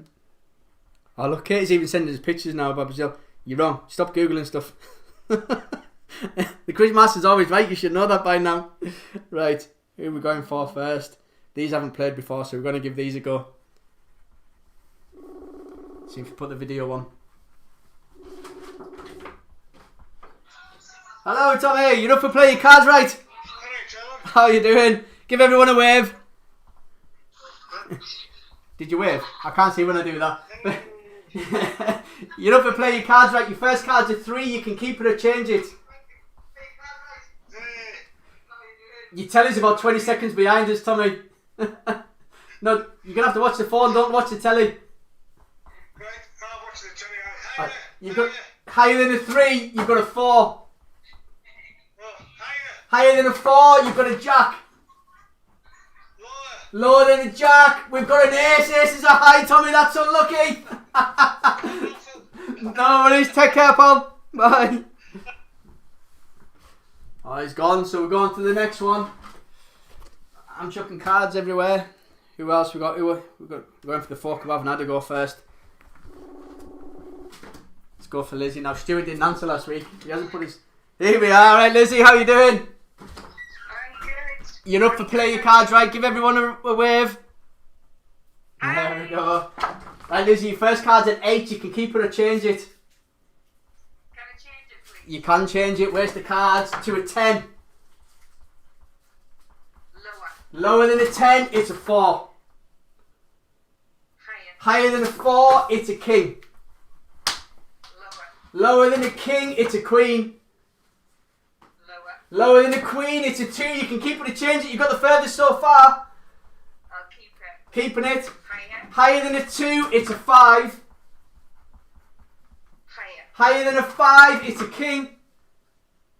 look, Katie's even sending us pictures now about Brazil. You're wrong. Stop googling stuff. The quiz master's always right. You should know that by now. Right, who are we going for first? These haven't played before, so we're going to give these a go. See if we put the video on. Hello, Tommy. You're up for playing your cards right? How are you doing? Give everyone a wave. Did you wave? I can't see when I do that. You're up for playing your cards right. Your first card's a 3. You can keep it or change it. Your telly's about 20 seconds behind us, Tommy. No, you're going to have to watch the phone. Don't watch the telly. Right, I'll watch the telly. You've got higher than a 3. You've got a 4. Oh, Higher than a 4. You've got a jack. Lower than a jack. We've got an ace. Aces are high, Tommy. That's unlucky. No worries. Take care, pal. Bye. Oh, he's gone. So we're going to the next one. I'm chucking cards everywhere. Who else we got? We're going for the 4 kebab and I had to go first. Let's go for Lizzie now. Stuart didn't answer last week. He hasn't put his... Here we are. Right, Lizzie, how you doing? I'm good. You're up for play your cards, right? Give everyone a wave. There we go. Right, Lizzie, your first card's an 8. You can keep it or change it. Can I change it, please? You can change it. Where's the cards? To a 10. Lower. Lower than a 10, it's a 4. Higher. Higher than a 4, it's a king. Lower. Lower than a king, it's a queen. Lower. Lower than a queen, it's a 2. You can keep it or change it. You've got the furthest so far. I'll keep it. Keeping it. Higher. Higher than a 2, it's a 5. Higher. Higher than a 5, it's a king.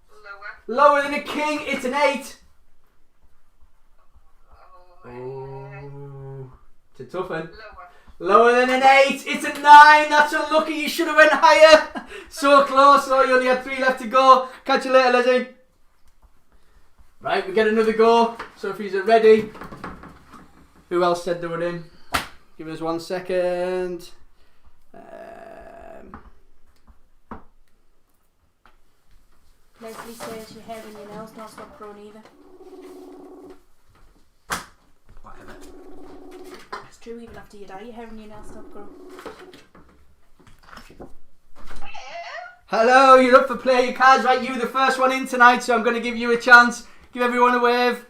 Lower. Lower than a king, it's an 8. Oh, it's a tough one. Lower. Lower than an 8, it's a 9. That's unlucky. You should have went higher. So close. So you only had 3 left to go. Catch you later, Lizzie. Right, we get another go. So if he's ready. Who else said they were in? Give us 1 second. Leslie says your hair and your nails not stop growing either. Whatever. It's true, even after you die, your hair and your nails stop growing. Hello, you're up for play your cards, right? You were the first one in tonight, so I'm going to give you a chance. Give everyone a wave.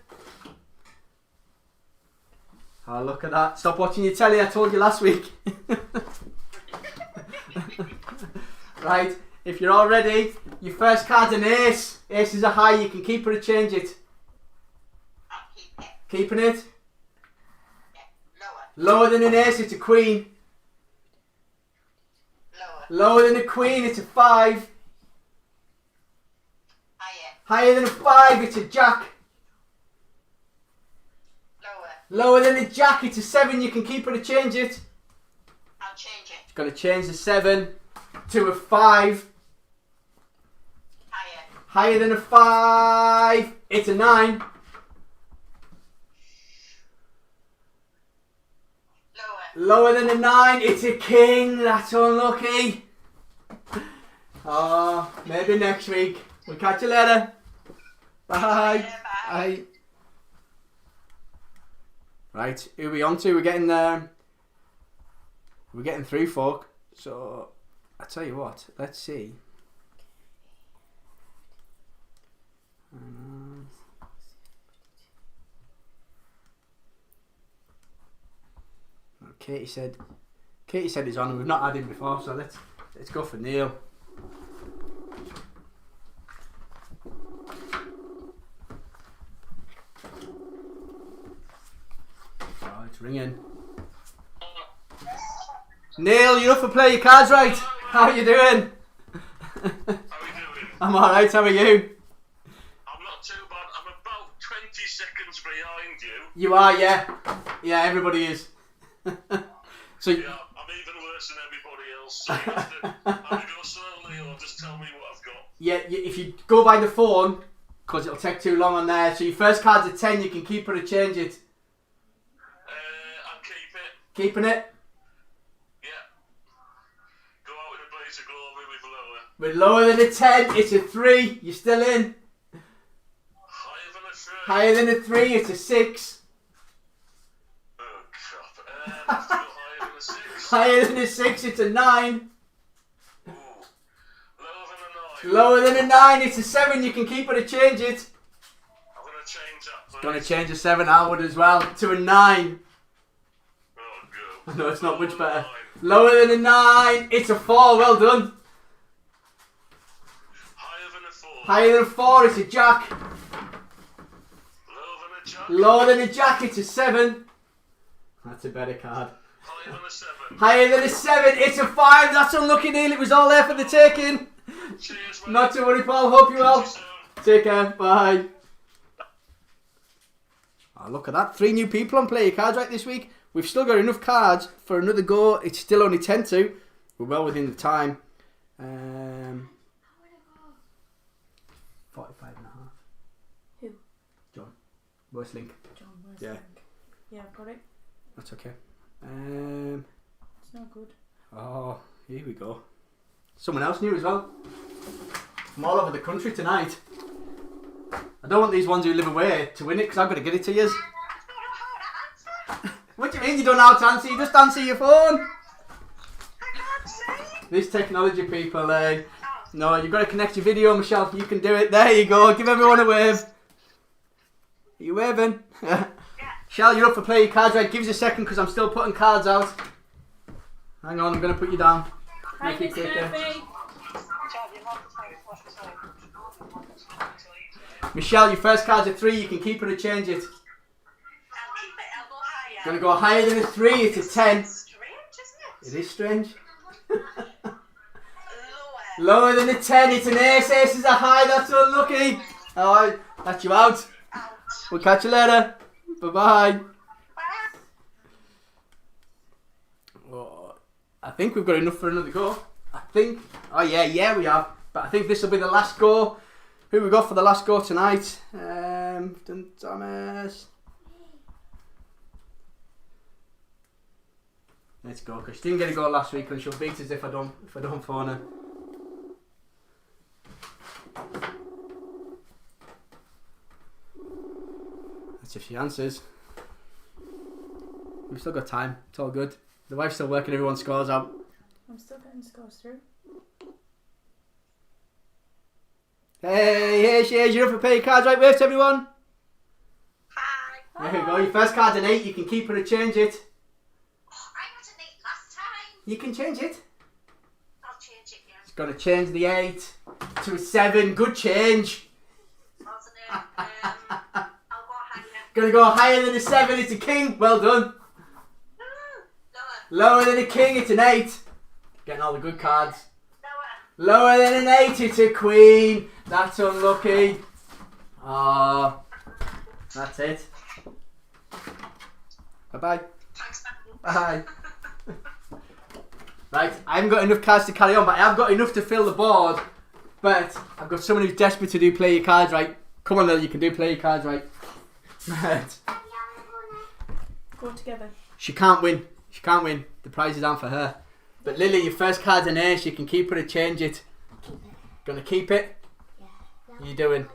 Oh, look at that. Stop watching your telly, I told you last week. Right, if you're all ready, your first card's an ace. Aces are high, you can keep it or change it. I'll keep it. Keeping it. Lower. Lower than an ace, it's a queen. Lower. Lower than a queen, it's a 5. Higher. Higher than a 5, it's a jack. Lower. Lower than a jack, it's a 7. You can keep it or change it. I'll change it. You've got to change the 7 to a 5. Higher. Higher than a 5, it's a 9. Lower. Lower than a 9, it's a king. That's unlucky. Oh, maybe next week. We'll catch you later. Bye. Bye. Bye. Right, who are we on to? We're getting through, folk. So I tell you what, let's see. Katie said he's on, and we've not had him before, so let's go for Neil. Oh, it's ringing. Neil, you're up for play your cards right. How are you doing? How are you doing? I'm alright, how are you? I'm not too bad. I'm about 20 seconds behind you. You are, yeah. Yeah, everybody is. So Yeah, I'm even worse than everybody else. So you have to either go slowly or just tell me what I've got. yeah, if you go by the phone, because it'll take too long on there. So your first card's a 10, you can keep it or change it. I'll keep it. Keeping it? Yeah. Go out in a blaze of glory with lower. We're lower than a 10, it's a 3, you're still in. Higher than a 3. Higher than a 3, it's a 6. Oh crap. Let's go higher than a 6. Higher than a 6, it's a 9. Ooh. Lower than a 9. Lower than a 9, it's a 7, you can keep it or change it. I'm going to change that, please. Gonna change a 7, I would as well, to a 9. Oh, go. No, it's not much Lower than a better. 9. Lower than a 9, it's a 4, well done. Higher than a 4. Higher than a 4, it's a jack. Lower than a jack. Lower than a jack, it's a 7. That's a better card. Higher than a 7. Higher than a 7, it's a 5. That's unlucky, Neil. It was all there for the taking. Cheers, mate. Not to worry, pal. Hope you well. See you soon. Take care. Bye. Oh, look at that. 3 new people on Play Your Cards Right this week. We've still got enough cards for another go. It's still only 10 to. We're well within the time. 45 and a half. Who? John. Worst link. John, where's Yeah. the link? Yeah, I've got it. That's okay. It's not good. Oh, here we go. Someone else new as well. I'm all over the country tonight. I don't want these ones who live away to win it because I've got to get it to you. What do you mean you don't know how to answer? You just answer your phone. These technology people, no, you've got to connect your video, Michelle. You can do it. There you go. Give everyone a wave. Are you waving? Michelle, you're up for Play Your Cards Right. Give us a second because I'm still putting cards out. Hang on, I'm going to put you down. Hi, Make it Miss quicker. Murphy. Michelle, your first card's a 3. You can keep it or change it. I'll keep it, I'll go higher. Going to go higher than a 3. It's a 10. Strange, It isn't it? is strange. Lower. Lower than a 10. It's an ace. Ace is a high. That's unlucky. Alright, that's you out. Ouch. We'll catch you later. Bye-bye. Oh, I think we've got enough for another go. I think. Oh, yeah, we have. But I think this will be the last go. Who we got for the last go tonight? Thomas. Let's go, because she didn't get a go last week and she'll beat us if I don't phone her. That's if she answers. We've still got time. It's all good. The wife's still working. Everyone's scores out. I'm still getting scores through. Hey, here she is. You're up for Play Your Cards Right. Wave to everyone. Hi. There you go. Your first card's an 8. You can keep it or change it. Oh, I got an 8 last time. You can change it. I'll change it, yeah. It's got to change the 8 to a 7. Good change. Wasn't it? I'll go higher. Gonna go higher than a 7. It's a king. Well done. Lower. Lower than a king. It's an 8. Getting all the good cards. Lower. Lower than an 8. It's a queen. That's unlucky. Oh, that's it. Bye-bye. Thanks, man. Bye. Right, I haven't got enough cards to carry on, but I have got enough to fill the board. But I've got someone who's desperate to do Play Your Cards Right. Come on, Lily, you can do Play Your Cards Right. Right. Go together. She can't win. She can't win. The prizes aren't for her. But Lily, your first card's an ace. You can keep it or change it. Gonna keep it? Yeah. What are you doing?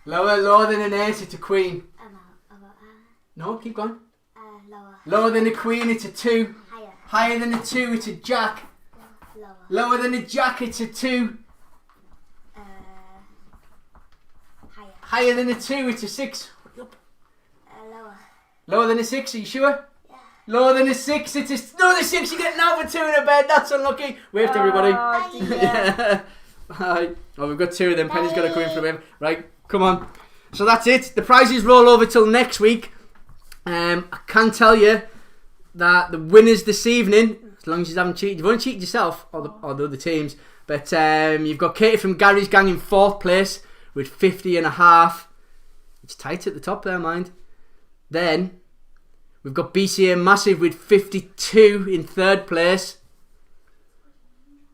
Lower. Lower than an ace, it's a queen. About No, keep going. lower. Lower than a queen, it's a 2. Higher. Higher than a 2, it's a jack. Lower. Lower than a jack, it's a 2. Higher. Higher than a 2, it's a 6. Lower. Lower than a 6, are you sure? Yeah. Lower than a 6, it's a... No, the 6, you're getting out for 2 in a bed. That's unlucky. Wave to everybody. Oh, dear. Yeah. Bye. Oh, we've got 2 of them. Penny's got to come in for a wave. Right, come on. So that's it. The prizes roll over till next week. I can tell you that the winners this evening, as long as you haven't cheated, you've only cheated yourself or the other teams, But you've got Katie from Gary's Gang in 4th place with 50.5. It's tight at the top there, mind. Then we've got BCA Massive with 52 in 3rd place.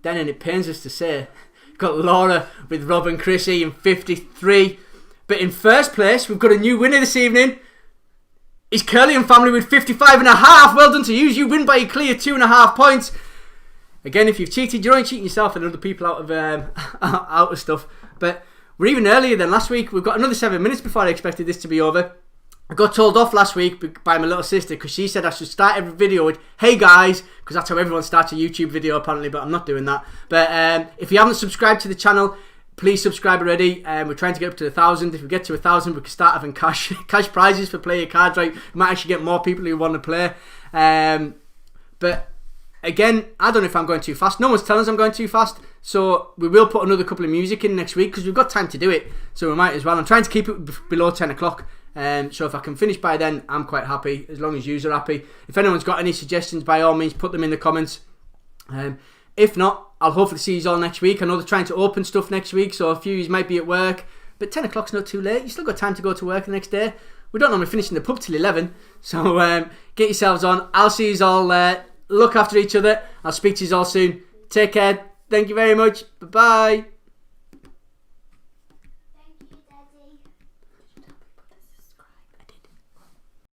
Then, and it pains us to say, we've got Laura with Rob and Chrissy in 53. But in 1st place, we've got a new winner this evening. It's Curly and family with 55.5. Well done to you. You win by a clear 2.5 points. Again, if you've cheated, you're only cheating yourself and other people out of out of stuff. But we're even earlier than last week. We've got another 7 minutes before I expected this to be over. I got told off last week by my little sister because she said I should start every video with "Hey guys," because that's how everyone starts a YouTube video apparently, but I'm not doing that. But if you haven't subscribed to the channel, please subscribe already. We're trying to get up to 1,000. If we get to 1,000, we can start having cash prizes for playing cards. Right, we might actually get more people who want to play. But again, I don't know if I'm going too fast. No one's telling us I'm going too fast. So we will put another couple of music in next week because we've got time to do it. So we might as well. I'm trying to keep it below 10 o'clock. So if I can finish by then, I'm quite happy, as long as you are happy. If anyone's got any suggestions, by all means, put them in the comments. If not, I'll hopefully see you all next week. I know they're trying to open stuff next week, so a few of you might be at work. But 10 o'clock's not too late. You still got time to go to work the next day. We don't normally finish in the pub till 11. So get yourselves on. I'll see you all. Look after each other. I'll speak to you all soon. Take care. Thank you very much. Bye-bye.